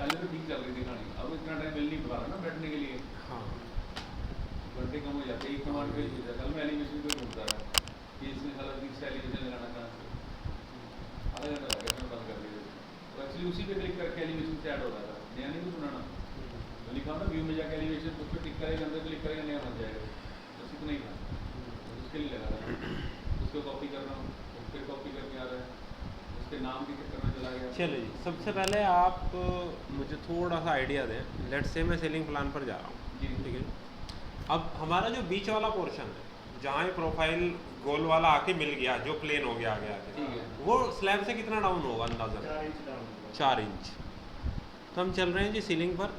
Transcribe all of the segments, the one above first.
पहले तो ठीक चल रही थी कहानी, अब इतना टाइम मिल नहीं पा रहा ना बैठने के लिए। हाँ घंटे कम हो जाते हैं। एक कमांड पे ही कल मैं एनिमेशन पे ढूंढता रहा कि इसमें साला तीसरा एनिमेशन लगाना कहाँ से, आधा घंटा लगा मैं बंद कर दिया। तो एक्चुअली उसी पे क्लिक करके एनिमेशन से ऐड हो रहा था, नया नहीं कुछ बनाना। तो लिखा ना व्यू में जाके एनिमेशन, उस पर टिक करेगा, अंदर क्लिक करेगा, नया बन जाएगा। बस इतना ही था, उसके लिए लगा था। उसको कॉपी कर रहा हूँ, फिर कॉपी करके आ रहा है, उसके नाम के चक्कर में चला गया। चलो जी, सबसे पहले आप मुझे थोड़ा सा आइडिया दें। लेट्स से मैं सेलिंग प्लान पर जा रहा हूँ, जी ठीक है। अब हमारा जो बीच वाला पोर्शन है, जहाँ ये प्रोफाइल गोल वाला आके मिल गया, जो प्लेन हो गया आगे आगे, ठीक है। वो स्लैब से कितना डाउन होगा अंदाजा? 4 इंच डाउन होगा। 4 इंच। तो हम चल रहे हैं जी सीलिंग पर,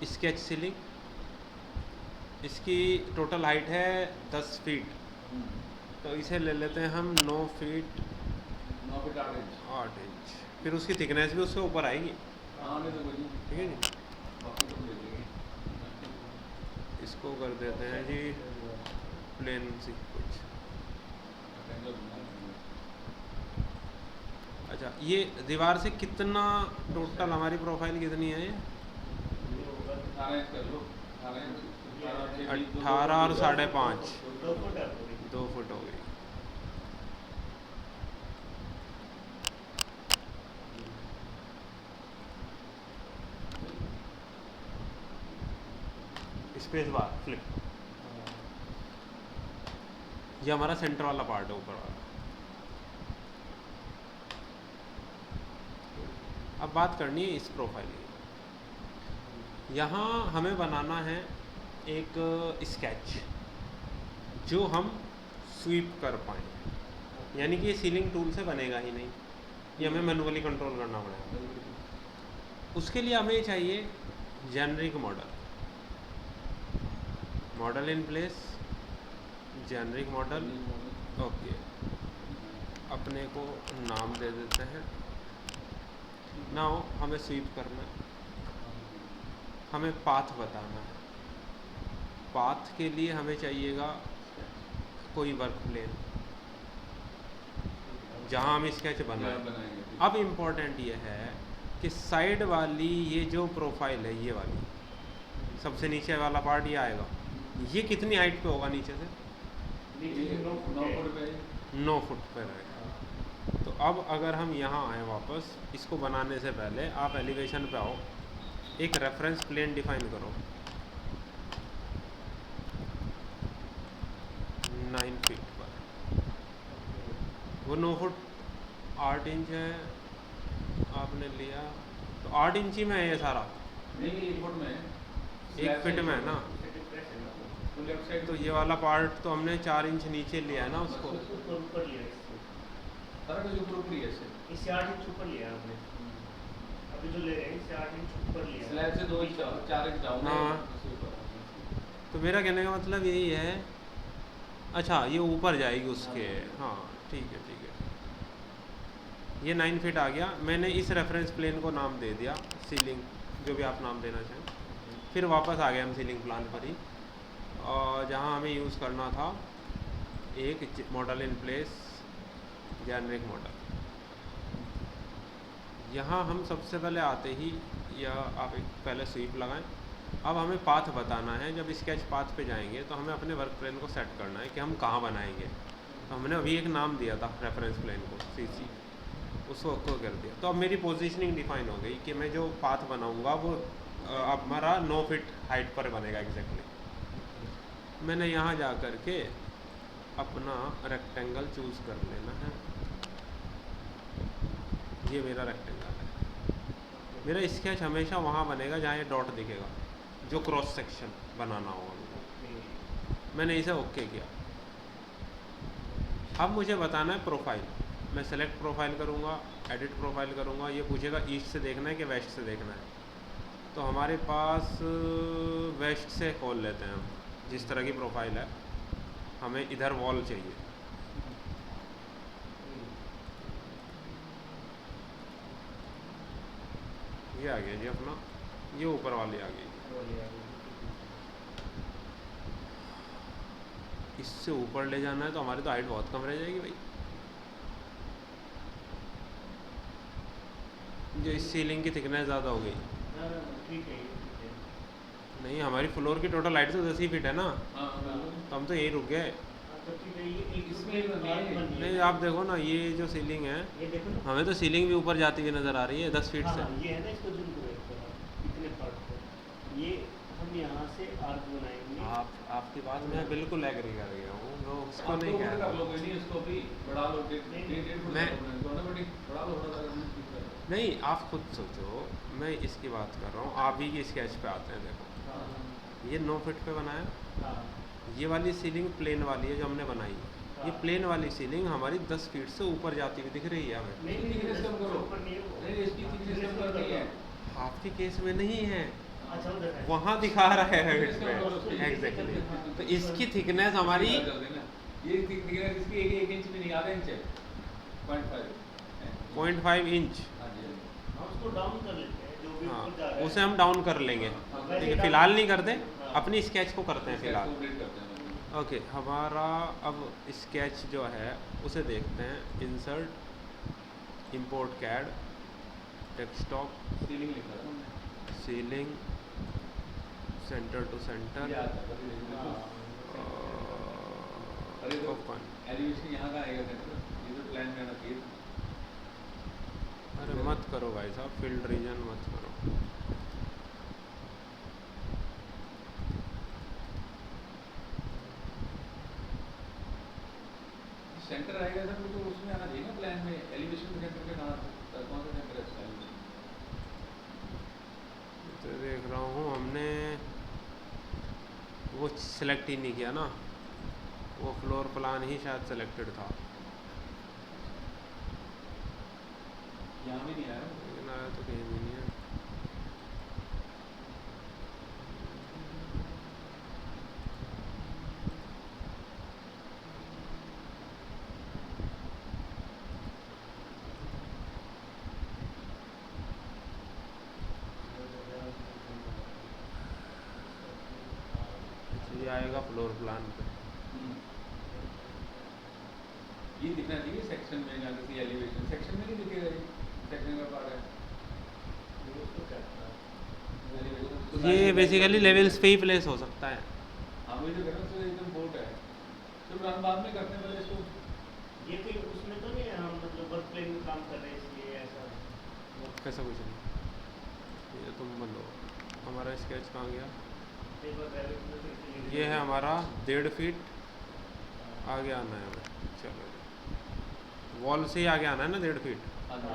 स्केच सीलिंग। इसकी टोटल हाइट है 10 फीट, तो इसे ले लेते हैं हम 9 फीट 9 फीट 8 इंच। 8 इंच। फिर उसकी थिकनेस भी उससे ऊपर आएगी, हाँ नहीं तो कोई ठीक है जी। बाकी तो ले लेंगे। इसको कर देते हैं जी प्लेन सी कुछ। रेक्टेंगल बनाना है। अच्छा, ये दीवार से कितना टोटल हमारी प्रोफाइल कितनी है? ये होगा 18 इंच कर लो, 18 इंच, 18 और 5.5, 2 फुट है पूरी। 2 फुट हो गई। स्पेस बार फ्लिप, ये हमारा सेंटर वाला पार्ट है, ऊपर वाला। अब बात करनी है इस प्रोफाइल की। यहाँ हमें बनाना है एक स्केच जो हम स्वीप कर पाएँ, यानी कि ये सीलिंग टूल से बनेगा ही नहीं, ये हमें मैनुअली कंट्रोल करना पड़ेगा। उसके लिए हमें चाहिए generic model, model in place, generic model. Okay, अपने को नाम दे देते हैं। नाउ हमें स्वीप करना है, हमें पाथ बताना है। पाथ के लिए हमें चाहिएगा कोई वर्क प्लेन जहाँ हम स्केच बनाएंगे। अब इम्पोर्टेंट ये है कि साइड वाली ये जो प्रोफाइल है, ये वाली सबसे नीचे वाला पार्ट ये आएगा, ये कितनी हाइट पे होगा नीचे से? नीचे 9 फुट 9 फुट पे 9 फुट पे रहेगा। तो अब अगर हम यहाँ आए वापस, इसको बनाने से पहले आप एलिवेशन पे आओ, एक रेफरेंस प्लेन डिफाइन करो 9 फीट पर। वो 9 फुट 8 इंच है, आपने लिया तो 8 इंची में है ये सारा, नहीं 1 फुट में, 1 फीट में है ना। तो लेफ्ट साइड तो ये वाला पार्ट तो हमने 4 इंच नीचे लिया है ना उसको। ऊपर लिया इससे। सारा कुछ ऊपर ऊपर ही है इससे। इससे 8 इंच ऊपर लिया आपने। अभी जो ले रहे हैं इससे 8 इंच ऊपर लिया। स्लैब से 2 इंच 4 इंच डाउन है। हाँ। तो मेरा कहने का मतलब यही है। अच्छा, ये ऊपर जाएगी उसके, हाँ ठीक है ठीक है। ये 9 फीट आ गया। मैंने इस रेफरेंस प्लेन को नाम दे दिया सीलिंग, जो भी आप नाम देना चाहें। फिर वापस आ गए हम सीलिंग प्लान पर ही, और जहाँ हमें यूज़ करना था एक model in place, generic model. यहाँ हम सबसे पहले आते ही, या आप एक पहले स्वीप लगाएं। अब हमें पाथ बताना है। जब स्केच पाथ पे जाएंगे तो हमें अपने वर्क प्लेन को सेट करना है कि हम कहाँ बनाएंगे। तो हमने अभी एक नाम दिया था रेफरेंस प्लेन को, सीसी, उसको ओके कर दिया। तो अब मेरी पोजीशनिंग डिफाइन हो गई कि मैं जो पाथ बनाऊंगा वो अब हमारा 9 फीट हाइट पर बनेगा एग्जैक्टली। मैंने यहाँ जा कर के अपना रेक्टेंगल चूज़ कर लेना है। ये मेरा रेक्टेंगल है। मेरा स्केच हमेशा वहाँ बनेगा जहाँ ये डॉट दिखेगा, जो क्रॉस सेक्शन बनाना होगा मुझे। मैंने इसे ओके किया। अब मुझे बताना है प्रोफाइल। मैं सेलेक्ट प्रोफाइल करूँगा, एडिट प्रोफाइल करूँगा। ये पूछेगा ईस्ट से देखना है कि वेस्ट से देखना है। तो हमारे पास वेस्ट से खोल लेते हैं हम। जिस तरह की प्रोफाइल है, हमें इधर वॉल चाहिए। ये आ गया जी अपना, ये ऊपर वाली आ गई। इससे ऊपर ले जाना है तो हमारी तो हाइट बहुत कम रह जाएगी भाई। जो इस सीलिंग की थिकनेस ज़्यादा हो गई। ठीक है, ये ठीक है। नहीं, हमारी फ्लोर की टोटल हाइट तो 10 ही फीट है ना, हाँ बिल्कुल। तो हम तो यही रुक गए। तो ठीक है, ये एक इसमें इसमें बनी है। आर्क बनी है नहीं, ना? आप देखो ना, ये जो सीलिंग है, ये देखो ना। हमें तो सीलिंग भी ऊपर जाती हुई नज़र आ रही है 10 फीट हाँ से। हाँ, ये है ना, इसको जूम करो एक बार, इतने पार्ट को। ये हम यहाँ से आर्क बनाएंगे। आपकी बात मैं बिल्कुल एग्री कर गया हूँ, मैं उसको आप नहीं तो कह कर रहा लो, हूँ। कोई नहीं, इसको भी बढ़ा लो, डेढ़ फुट मैं- कर लो, दोनों बड़ी बढ़ा लो थोड़ा सा, ठीक है। नहीं, आप खुद सोचो, मैं इसकी बात कर रहा हूँ, आप ही की स्केच पे आते हैं। देखो, हाँ ये 9 फीट पे बना है, हाँ ये वाली सीलिंग प्लेन वाली है जो हमने बनाई है। ये प्लेन वाली सीलिंग हमारी 10 फीट से ऊपर जाती हुई दिख रही है हमें। नहीं नहीं, थिकनेस कम करो। ऊपर नहीं है वो। नहीं, इसकी थिकनेस कम कर दी है। आपके केस में नहीं है, अच्छा, वो देखा है। वहाँ दिखा रहा है थिकनेस height कम करो पे। उसकी। एग्जैक्टली, तो इसकी थिकनेस हमारी ये थिकनेस इसकी एक इंच भी नहीं, आधा इंच है, 0.5 0.5 इंच। हाँ जी। हम उसको डाउन कर लेते हैं, जो भी हाँ, ऊपर जा रहा है। उसे हम डाउन कर लेंगे। हाँ, ठीक है, फिलहाल नहीं करते, अपनी स्केच को करते हैं इसका फिलहाल। complete करते हैं। ओके, हमारा अब स्केच जो है उसे देखते हैं। Insert, import CAD, desktop, ceiling लिखा था हमने। सीलिंग, सेंटर टू ये सेंटर, आता है, अरे देखो। अरे तो ओपन। एलिवेशन यहाँ का आएगा सेंटर, ये तो प्लान में आना चाहिए। अरे मत करो भाई साहब, फील्ड रीजन मत करो। सेंटर आएगा सर, तो उसमें आना चाहिए ना प्लान में, एलिवेशन में सेंटर पे कहाँ, कौन सा सेंटर है इसका एलिवेशन? तो देख रहा हूँ, हमने वो सिलेक्ट ही नहीं किया ना, वो फ्लोर प्लान ही शायद सेलेक्टेड था, यहाँ भी नहीं आया। लेकिन आया तो कहीं भी नहीं है। ये आएगा फ्लोर प्लान पे। ये दिखना चाहिए सेक्शन में, या किसी एलिवेशन सेक्शन में नहीं दिखेगा, ये सेक्शन का पार्ट है। Elevation, ये बेसिकली लेवल्स पे ही प्लेस हो सकता है। हाँ वही तो कह रहा हूँ, तो एकदम बोट है। तो हम बाद में करते हैं, पहले इसको। ये फिर उसमें तो नहीं है, हम मतलब वर्क प्लेन में काम कर रहे हैं इसलिए ऐसा। ऐसा कुछ नहीं, ये तुम बंद हो। हमारा स्केच कहाँ गया? एक बार gravity में फिर से ये है हमारा 1.5 फीट, आगे आना है हमें। चलो, वॉल से ही आगे आना है ना 1.5 फीट। हाँ जी।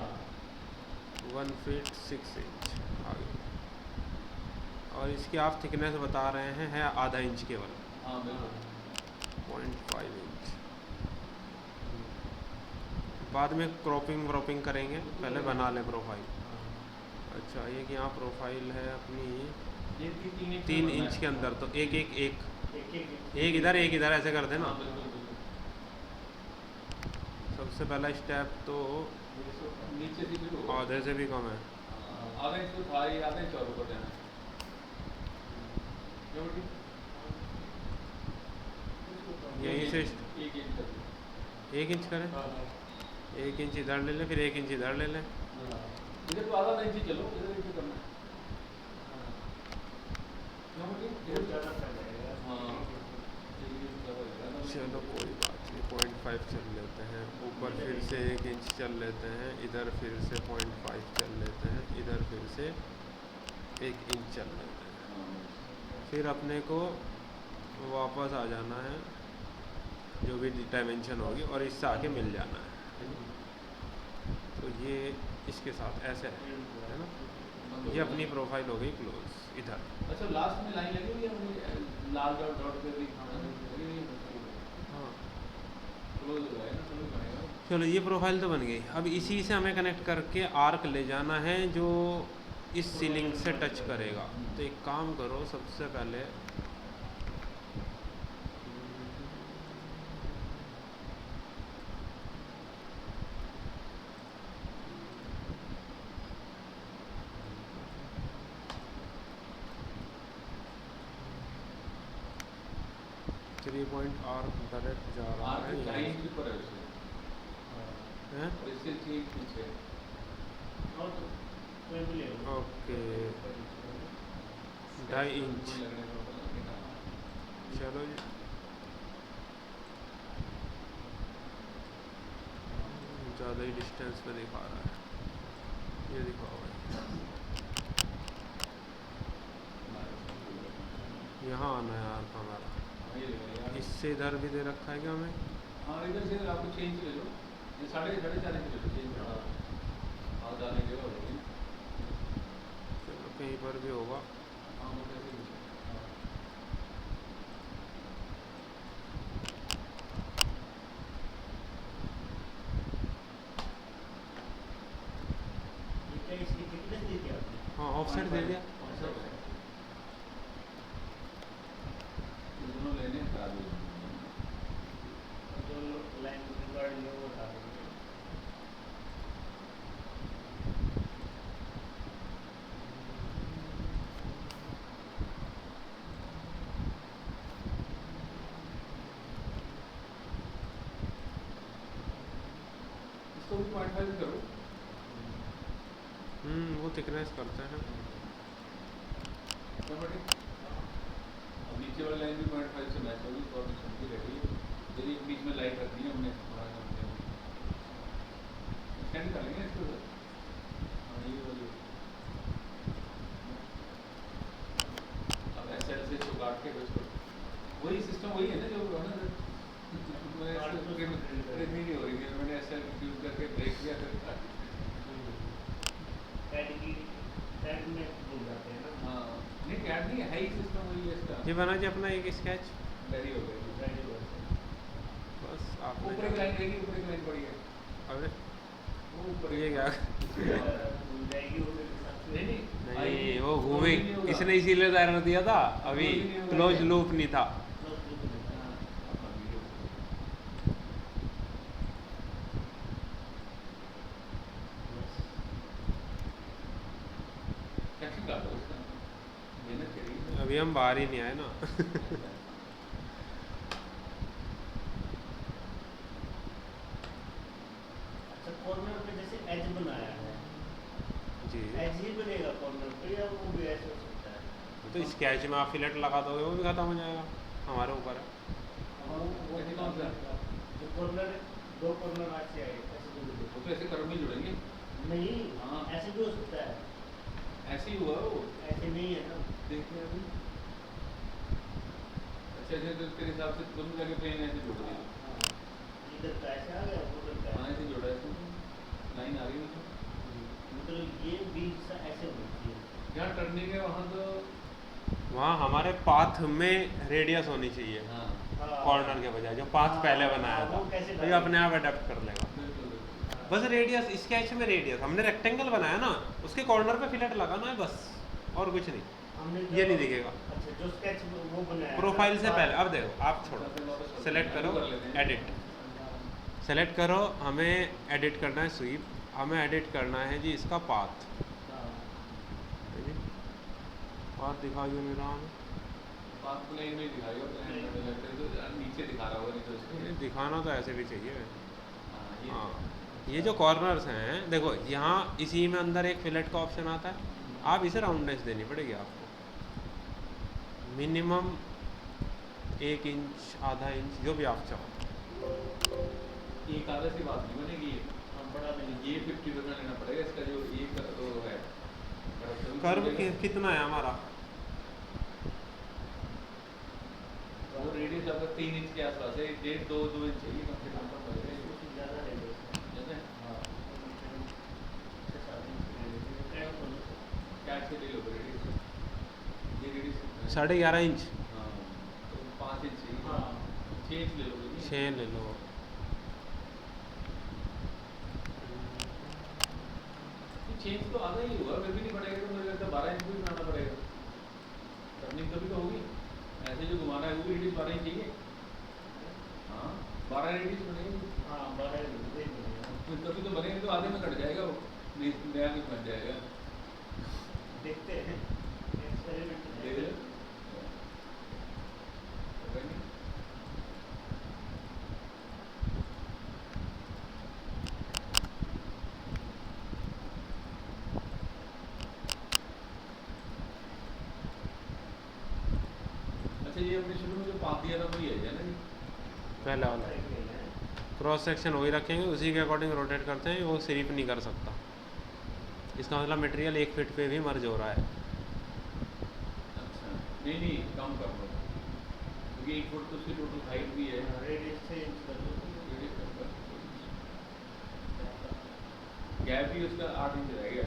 1 फीट 6 इंच आगे, और इसकी आप थिकनेस बता रहे हैं है आधा इंच केवल, हाँ बिल्कुल। 0.5 इंच। बाद में क्रॉपिंग व्रॉपिंग करेंगे, पहले बना लें प्रोफाइल। अच्छा, ये कि यहाँ प्रोफाइल है अपनी ये 3 इंच के अंदर, तो एक एक एक एक इधर एक इधर ऐसे कर देना। हाँ बिल्कुल बिल्कुल। सबसे पहला स्टेप तो नीचे से शुरू होगा। आधे से भी कम है। आधा इंच तो था ही, आधा इंच और ऊपर जाना है। क्यों बेटी? यहीं से एक इंच कर दो। 1 इंच करें, हाँ, 1 इंच इधर ले लें, फिर 1 इंच इधर ले लें। इधर तो आधा इंच ही चलो, इधर इंच करना है। क्यों बेटी? बहुत ज़्यादा फैल जाएगा। हाँ। एक इंच ज़्यादा हो जाएगा। चलो कोई बात नहीं, 0.5 चल लेते हैं। ऊपर फिर से 1 इंच चल लेते हैं, इधर फिर से 0.5 चल लेते हैं, इधर फिर से 1 इंच चल लेते हैं। फिर अपने को वापस आ जाना है, जो भी डायमेंशन होगी, और इससे आके मिल जाना है। तो ये इसके साथ ऐसे है ना, ये अपनी प्रोफाइल हो गई क्लोज। इधर अच्छा, लास्ट में लाइन लगी हुई है अपनी, लाल डॉट डॉट पे भी हाँ, क्लोज हो जाएगा, क्लोज बनेगा। चलो ये प्रोफाइल तो बन गई। अब इसी से हमें कनेक्ट करके आर्क ले जाना है जो इस सीलिंग से टच करेगा। तो एक काम करो, सबसे पहले थ्री पॉइंट आर्क डायरेक्ट जा रहा आर्क है ढाई यहाँ इंच ऊपर है उससे, हैं? और इससे 6 इंच पीछे है। और तो में भी ले लो। Okay 2.5 inch. चलो जी, ज़्यादा ही डिस्टेंस पे दिखा रहा है, ये दिखाओ भाई। यहाँ आना है यार हमारा, इससे इधर भी दे रखा है क्या हमें? हाँ इधर से आपको चेंज ले लो, ये 4.5 ले लो चेंज। हाँ डालने के बाद चलो कहीं पर भी होगा। हाँ वो कैसे भी हाँ ये क्या इसकी थिकनेस दी थी आपने? हाँ ऑफसेट दे दिया। दोनों लेने खराब हो जो लाइन रिकॉर्ड में वो बता देंगे। इसको भी 0.5 करो। वो थिकनेस करते हैं। अब नीचे वाला लाइन भी 0.5 से मैच होगी तो अभी समझी रहेगी। यदि बीच में लाइट रखनी है हमने थोड़ा सा एक्सटेंड कर लेंगे इसको। हाँ ये वाली अब एसएल से इसको काट के इसको वही सिस्टम वही है ना जो है ना नहीं हो रही है। मैंने एसएल यूज करके ब्रेक किया फिर कैड में भूल जाते हैं ना। हाँ नहीं कैड नहीं है ही सिस्टम वही है इसका। ये बना जी अपना एक स्केच। रेडी हो गई। बस आप ऊपर एक लाइन रहेगी, ऊपर एक लाइन पड़ी है। अरे वो ऊपर ये क्या? भूल जाएगी वो मेरे साथ। नहीं नहीं वो घूमे, इसने इसीलिए एरर दिया था, अभी क्लोज लूप नहीं था। अभी हम बाहर ही नहीं आए ना। अच्छा कॉर्नर पे जैसे एज बनाया है, जी एज ही बनेगा कॉर्नर पे या वो भी ऐसे हो सकता है? तो स्केच में आप फिलेट लगा दोगे वो भी खत्म हो जाएगा, हमारे ऊपर है। जो कॉर्नर दो कॉर्नर आज से आए ऐसे वो तो ऐसे कर्व में जुड़ेंगे। नहीं हाँ। ऐसे भी हो सकता है। ऐसे ही हुआ वो। ऐसे नहीं है ना। देखते हैं अभी। अच्छा अच्छा तो तेरे हिसाब से दोनों जगह प्लेन ऐसे जोड़ दिया। हाँ इधर का ऐसे आ गया उधर का हाँ ऐसे जोड़ा है तो लाइन आ रही है तो मतलब ये बीच सा ऐसे होना चाहिए। जहाँ टर्निंग है वहाँ तो वहाँ हमारे पाथ में रेडियस होनी चाहिए हाँ कॉर्नर के बजाय, जो पाथ पहले बनाया था वो कैसे तो ये अपने आप अडेप्ट कर लेगा। बिल्कुल बिल्कुल। बस रेडियस स्केच में रेडियस हमने रेक्टेंगल बनाया ना, उसके कॉर्नर पे फिलेट लगाना है बस, और कुछ नहीं। हमने ये नहीं दिखेगा। अच्छा जो स्केच वो बनाया प्रोफाइल से पहले अब देखो, आप छोड़ो, सेलेक्ट करो एडिट, सेलेक्ट करो, हमें एडिट करना है स्वीप, हमें एडिट करना है जी इसका पाथ। पाथ दिखाइए मेरा हमें। पाथ प्लेन में दिखाएगा, प्लेन में लगता है तो नीचे दिखा रहा होगा नहीं तो इसको। दिखाना तो ऐसे भी चाहिए। हाँ ये हाँ ये जो कॉर्नर्स हैं देखो, यहाँ इसी में अंदर एक फिलेट का ऑप्शन आता है, आप इसे राउंडनेस देनी पड़ेगी आपको, मिनिमम 1 इंच, आधा इंच, जो भी आप चाहो। एक आधा सी बात नहीं बनेगी ये। हम बड़ा नहीं ये 50% लेना पड़ेगा इसका जो एक वो है कर्व कितना है हमारा? वो रेडियस आपका 3 इंच के आसपास है, 1.5-2 इंच चाहिए कम से कम। ज़्यादा है जैसे हाँ 6-7 इंच क्या से ले लो रेडियस, ये रेडियस 11.5 इंच। हाँ तो 5 इंच चाहिए। हाँ 6 इंच ले लो 6 ले लो। चेंज तो आधा ही हुआ, फिर भी नहीं पड़ेगा तो मुझे लगता है 12 इंच भी बनाना पड़ेगा। टर्निंग तभी तो होगी, ऐसे जो घुमाना है वो भी रेडियस 12 इंच चाहिए। हाँ 12 रेडियस बनेगी। हाँ 12 बनेगा तभी तो बनेगा, तो आधे में कट जाएगा वो, नया कुछ बन जाएगा। देखते हैं एक्सपेरिमेंट देख लो ये अपने शुरू में जो पाथ दिया था वही है ना जी? पहला वाला क्रॉस सेक्शन वही रखेंगे, उसी के अकॉर्डिंग रोटेट करते हैं, वो स्लिप नहीं कर सकता। इसका मतलब मटेरियल 1 फीट पे भी मर्ज हो रहा है। अच्छा, नहीं कम कर लो, क्योंकि 1 फुट तो उसकी टोटल हाइट भी है। रेडियस चेंज कर लो, गैप भी उसका 8 इंच रह गया,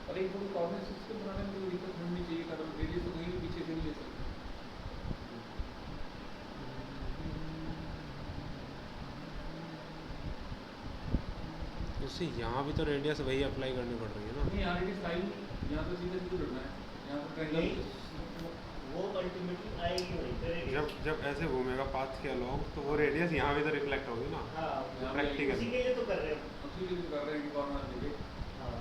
और 1 फुट कॉर्नर सिस्टम बनाने में कोई दिक्कत होनी चाहिए, कारण रेडियस तो कहीं भी पीछे से नहीं ले सकते। उससे यहाँ भी तो रेडियस वही अप्लाई करनी पड़ रही है ना। नहीं, यहाँ रेडियस आई नहीं, यहाँ तो सीधे सीधे जुड़ना है, यहाँ तो ट्रायंगल वो अल्टीमेटली आएगी वहीं पे। जब ऐसे घूमेगा पाथ के अलॉन्ग तो वो रेडियस यहाँ भी तो रिफ्लेक्ट होगी ना। हाँ, प्रैक्टिकल उसी के लिए तो कर रहे हैं। उसी के लिए कर रहे हैं कि कॉर्नर देखे। हाँ,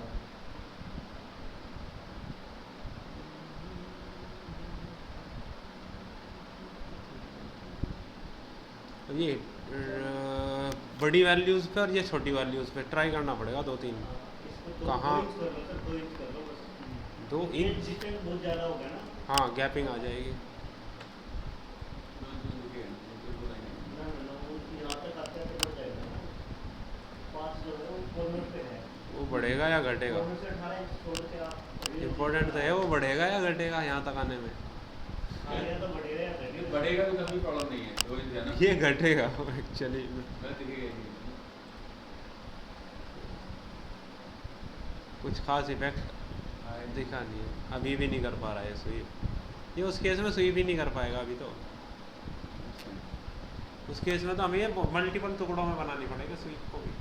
ये बड़ी वैल्यूज़ पे और ये छोटी वैल्यूज़ पे ट्राई करना पड़ेगा 2-3। इसको कहाँ? 2 इंच कर लो सर, 2 इंच कर लो बस। 2 ये इंच? डिस्टेंस बहुत ज़्यादा हो गया ना। हाँ, गैपिंग आ जाएगी। ना वो यहाँ तक आते आते बढ़ जाएगा ना। 5 जो है वो कॉर्नर पे है। वो बढ़ेगा या घटेगा? कॉर्नर से 18 इंच छोड़ के आप इम्पोर्टेंट तो है वो बढ़ेगा या घटेगा यहाँ तक आने में। आगे तो बढ़ेगा या घटेगा? बढ़ेगा तो कभी प्रॉब्लम नहीं है, 2 इंच है ना। ये घटेगा एक्चुअली। मैं दिखेगा ही नहीं। कुछ खास इफेक्ट दिखा नहीं है, अभी भी नहीं कर पा रहा है स्वीप। ये उस केस में स्वीप ही नहीं कर पाएगा अभी तो। उस केस में तो हमें ये मल्टीपल टुकड़ों में बनानी पड़ेगी स्वीप को भी,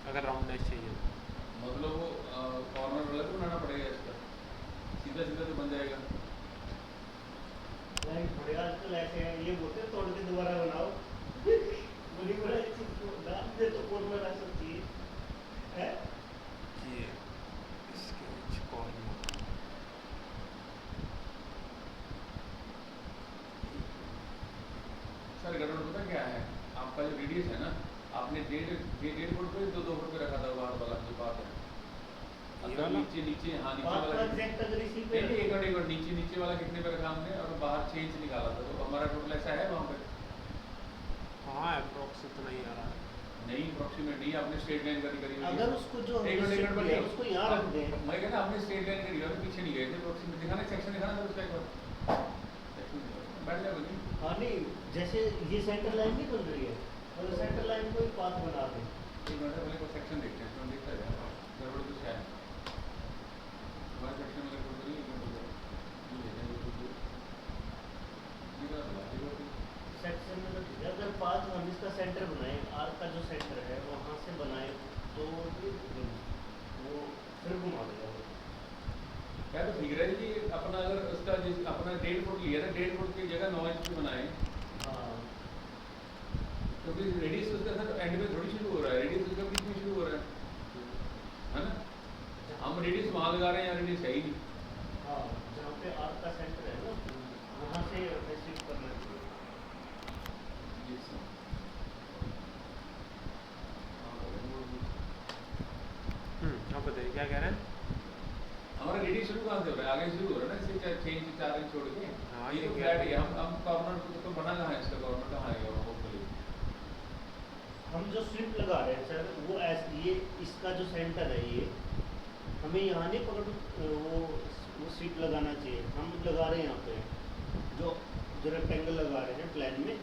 अगर राउंडनेस चाहिए। मतलब वो कॉर्नर अलग बनाना पड़ेगा इसका, सीधा सीधा तो बन जाएगा। नहीं बढ़िया, आजकल ऐसे हैं, ये बोलते हैं तोड़ के दोबारा बनाओ। बड़ी बड़ा चीज को डाल दे तो कॉर्नर आ सकती है। ये स्केच कॉर्नर सर गड़बड़ पता क्या है, आपका जो रेडियस है ना, आपने 1.5 फुट पे 2 फुट पे रखा था बाहर वाला जो बात है। ये अगर वाला? नीचे हाँ नीचे बात वाला का एग्जैक्ट अगर इसी पे नहीं, एक मिनट नीचे वाला कितने पे रखा हमने, और बाहर 6 इंच निकाला था, तो हमारा टोटल ऐसा है वहाँ पे। हाँ, अप्रोक्स इतना ही आ रहा है। नहीं अप्रोक्सीमेट नहीं, आपने स्ट्रेट लाइन करी करी हुई है। अगर उसको जो एक मिनट हमने है, उसको यहाँ रख दें। मैं कहना आपने स्ट्रेट लाइन करी है, पीछे नहीं गए थे, अप्रोक्सीमेट दिखाना, सेक्शन दिखाना सर उसका एक बार, बैठ जाओ नहीं। हाँ नहीं, जैसे ये सेंटर लाइन नहीं बन रही है, अगर सेंटर लाइन को ही पाथ बना दें। एक मिनट पहले को सेक्शन देखते हैं, इसमें देखता है गड़बड़ कुछ है हमारे सेक्शन में, गड़बड़ तो नहीं है, सेक्शन में तो अगर पाथ हम इसका सेंटर बनाए, आर का जो सेंटर है वहाँ से बनाए तो वो फिर घुमा देगा वो। क्या तो ठीक रहा है जी, अपना अगर उसका जिस अपना 1.5 फुट लिया था, 1.5 फुट की जगह 9 इंच पे बनाए, हाँ, क्योंकि रेडियस उसका सर एंड में थोड़ी शुरू हो रहा है, रेडियस उसका बीच में शुरू हो रहा है ना। हम रेडियस वहाँ लगा रहे हैं, यहाँ रेडियस है ही नहीं। हाँ, जहाँ पे आर का सेंटर है ना, वहाँ से शिफ्ट करना चाहिए। अब बताइए क्या कह रहे हैं। हमारा रेडियस शुरू कहाँ से हो रहा है, आगे शुरू हो रहा है ना, इससे 6 इंच 4 इंच छोड़ के। हाँ, ये ये तो क्या फ्लैट है, हम कॉर्नर तो बना कहाँ है, इसका कॉर्नर कहाँ आएगा होपफुली। हम जो स्विप लगा रहे हैं सर, वो ये इसका जो सेंटर है, ये हमें यहाँ नहीं पकड़ वो स्विप लगाना चाहिए। हम लगा रहे हैं यहाँ पे जो रेक्टेंगल लगा रहे हैं प्लान में,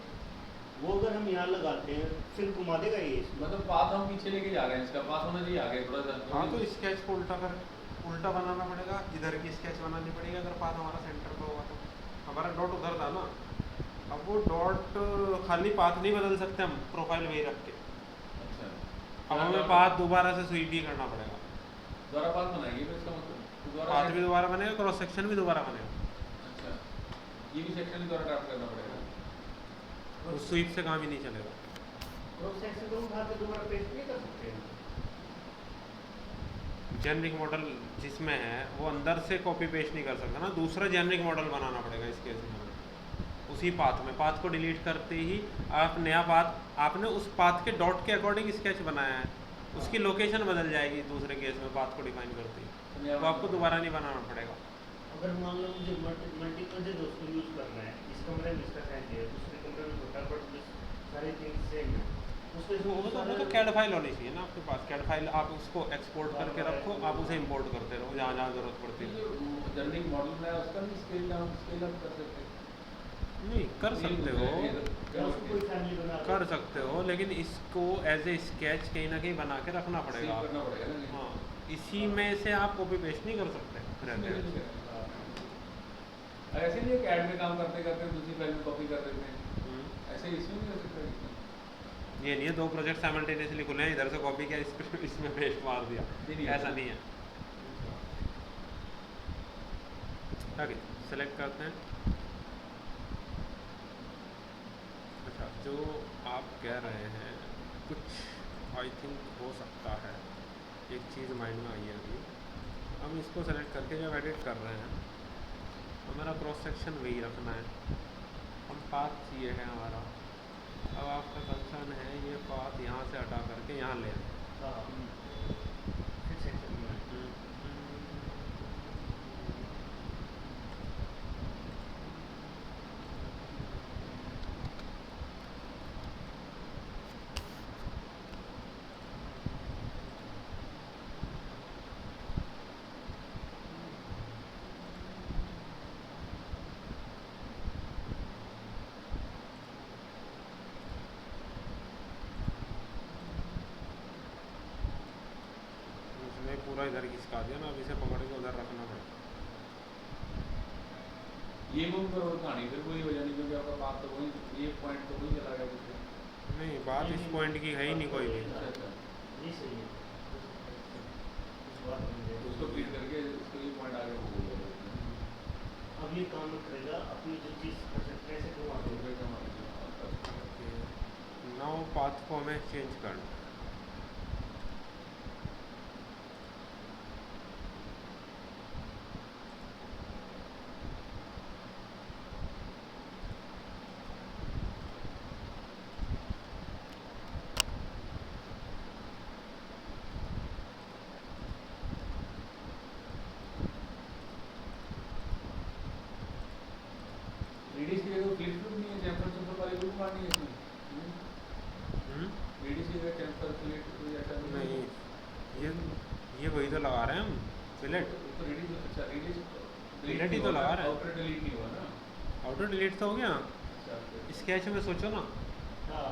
वो अगर हम यहाँ लगाते हैं फिर घुमा देगा ये। मतलब पाथ हम पीछे लेके जा रहे हैं, इसका पाथ होना चाहिए आगे थोड़ा सा। हाँ, तो स्केच को उल्टा बनाना पड़ेगा, इधर की स्केच बनानी पड़ेगी अगर पाथ हमारा सेंटर पे होगा तो। हमारा डॉट उधर था ना, अब वो डॉट खाली पाथ नहीं बदल सकते हम, प्रोफाइल वही रख के। अच्छा, अब हमें पाथ दोबारा से स्वीप भी करना पड़ेगा। दोबारा पाथ बनाएंगे फिर इसका मतलब पाथ भी दोबारा बनेगा, क्रॉस सेक्शन भी दोबारा बनेगा। अच्छा, ये भी सेक्शन ही दोबारा ड्राफ्ट करना पड़ेगा। उस स्वीप से काम ही नहीं चलेगा। क्रॉस सेक्शन को उठा के दोबारा पेस्ट नहीं कर सकते हैं। जेनरिक मॉडल जिसमें है वो अंदर से कॉपी पेस्ट नहीं कर सकता ना, दूसरा जेनरिक मॉडल बनाना पड़ेगा इस केस में। उसी पाथ में, पाथ को डिलीट करते ही आप नया पाथ, आपने उस पाथ के डॉट के अकॉर्डिंग स्केच बनाया है, उसकी लोकेशन बदल जाएगी दूसरे केस में पाथ को डिफाइन करते ही, तो आपको दोबारा नहीं बनाना पड़ेगा। अगर मान लो मुझे मल्टीपल जगह उसको यूज करना है, इस कमरे में इसका साइज है, दूसरे कमरे में छोटा, बट सारी थिंग्स सेम है, उसको वो तो कैड फाइल होनी चाहिए ना आपके पास। कैड फाइल आप उसको एक्सपोर्ट करके रखो, आप उसे इंपोर्ट करते रहो जहाँ जहाँ ज़रूरत पड़ती है। जनरिक मॉडल में उसका भी स्केल डाउन स्केल अप कर सकते हैं। नहीं कर सकते हो, या उसको कोई फैमिली बना के कर सकते हो, लेकिन इसको एज ए स्केच कहीं ना कहीं बना के रखना पड़ेगा सेव करना आपको। पड़ेगा ना। हाँ, इसी में से आप कॉपी पेस्ट नहीं कर सकते रहते हुए। ऐसे नहीं कैड में काम करते करते दूसरी फाइल में कॉपी कर देते हैं, ऐसे इसमें नहीं कर सकते। ये नहीं है 2 प्रोजेक्ट साइमल्टेनियसली खुले हैं, इधर से कॉपी किया इसमें पेस्ट मार दिया, नहीं, ऐसा नहीं है। ओके, सेलेक्ट करते हैं। अच्छा, जो आप कह रहे हैं कुछ आई थिंक हो सकता है, एक चीज़ माइंड में आई है अभी। हम इसको सेलेक्ट करके जब एडिट कर रहे हैं तो मेरा क्रॉस सेक्शन वही रखना है, हम पाथ ये है हमारा। अब आपका कंसर्न है ये पाथ यहाँ से हटा करके यहाँ ले आए। हाँ, फिर सेक्शन में इसमें पूरा इधर खिसका दिया ना, अब इसे पकड़ के उधर रखना पड़ेगा। ये मूव करो कहानी फिर वही हो जानी, क्योंकि आपका पाथ तो वही, ये पॉइंट तो वही चला गया दूसरे। नहीं, बात इस पॉइंट की है ही नहीं कोई भी। अच्छा अच्छा, ये सही है, इस बात में तो उसको क्लिक करके इसको ये पॉइंट आगे हो गया। अब ये काम करेगा, अपनी जो चीज़ कर सकते हैं ऐसे घुमा दो। नाउ पाथ को हमें चेंज करना। रेडियस की जगह फ्लिप फ्लिप नहीं है, चैम्फर चैम्फर वाली रूप मारनी है इसमें। रेडियस की जगह चैम्फर फ्लिप कोई ऐसा नहीं, ये वही तो लगा रहे हैं हम, फिलेट। तो रेडियस, अच्छा रेडियस Delete ही तो लगा रहा है। आउटर डिलीट नहीं हुआ ना। ऑटो डिलीट तो हो गया। अच्छा, अच्छा। स्केच में सोचो ना, हाँ,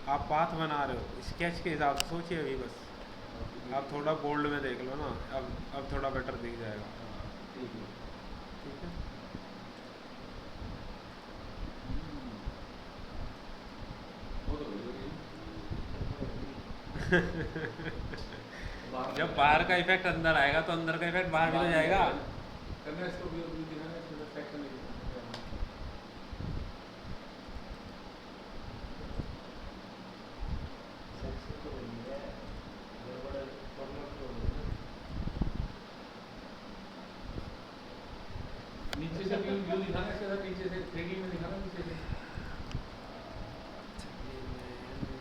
आप पाथ बना रहे हो, स्केच के हिसाब से सोचिए अभी बस। आप थोड़ा बोल्ड में देख लो ना, अब थोड़ा बेटर दिख जाएगा। ठीक है। ठीक है, वो तो बढ़िया है। जब बाहर का इफेक्ट अंदर आएगा तो अंदर का इफेक्ट बाहर भी तो जाएगा। करना इसको भी दिखाना, इसको सेक्शन नहीं सेक्शन तो वही है, गड़बड़ कॉर्नर तो वही है। नीचे से व्यू दिखाना, इसके साथ नीचे से 3D में दिखाना, नीचे से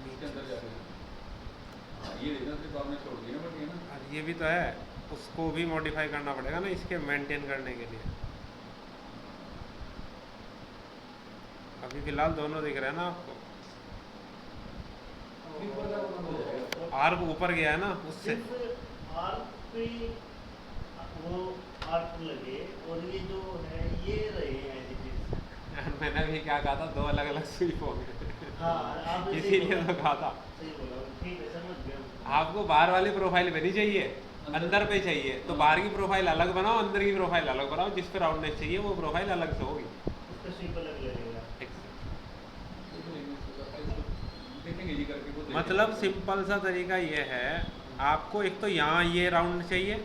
इसके अंदर जाके। हाँ, ये देखना सिर्फ आपने छोड़ दिया ना, बट ये ना और ये भी तो है, उसको भी मॉडिफाई करना पड़ेगा ना इसके मेंटेन करने के लिए। अभी फिलहाल दोनों दिख रहे हैं ना आपको। ऊपर का वो बंद हो जाएगा। आर्क ऊपर गया है ना उससे। सिर्फ आर्क पे वो आर्क लगे, और ये जो है ये रहे हैं एज इट इज। मैंने भी क्या कहा था, 2 अलग अलग स्वीप हो गए। हाँ, आपने सही इसीलिए बोला। तो कहा था सही बोला, ठीक है, समझ गया। आपको बाहर वाली प्रोफाइल पे नहीं चाहिए, अंदर पे चाहिए। तो बाहर की प्रोफाइल अलग बनाओ, अंदर की प्रोफाइल अलग बनाओ, जिस पे राउंडनेस चाहिए वो प्रोफाइल अलग से होगी। उसका स्वीप अलग लगेगा। देखेंगे जी करके वो मतलब सिंपल सा तरीका ये है, आपको एक तो यहाँ ये राउंड चाहिए,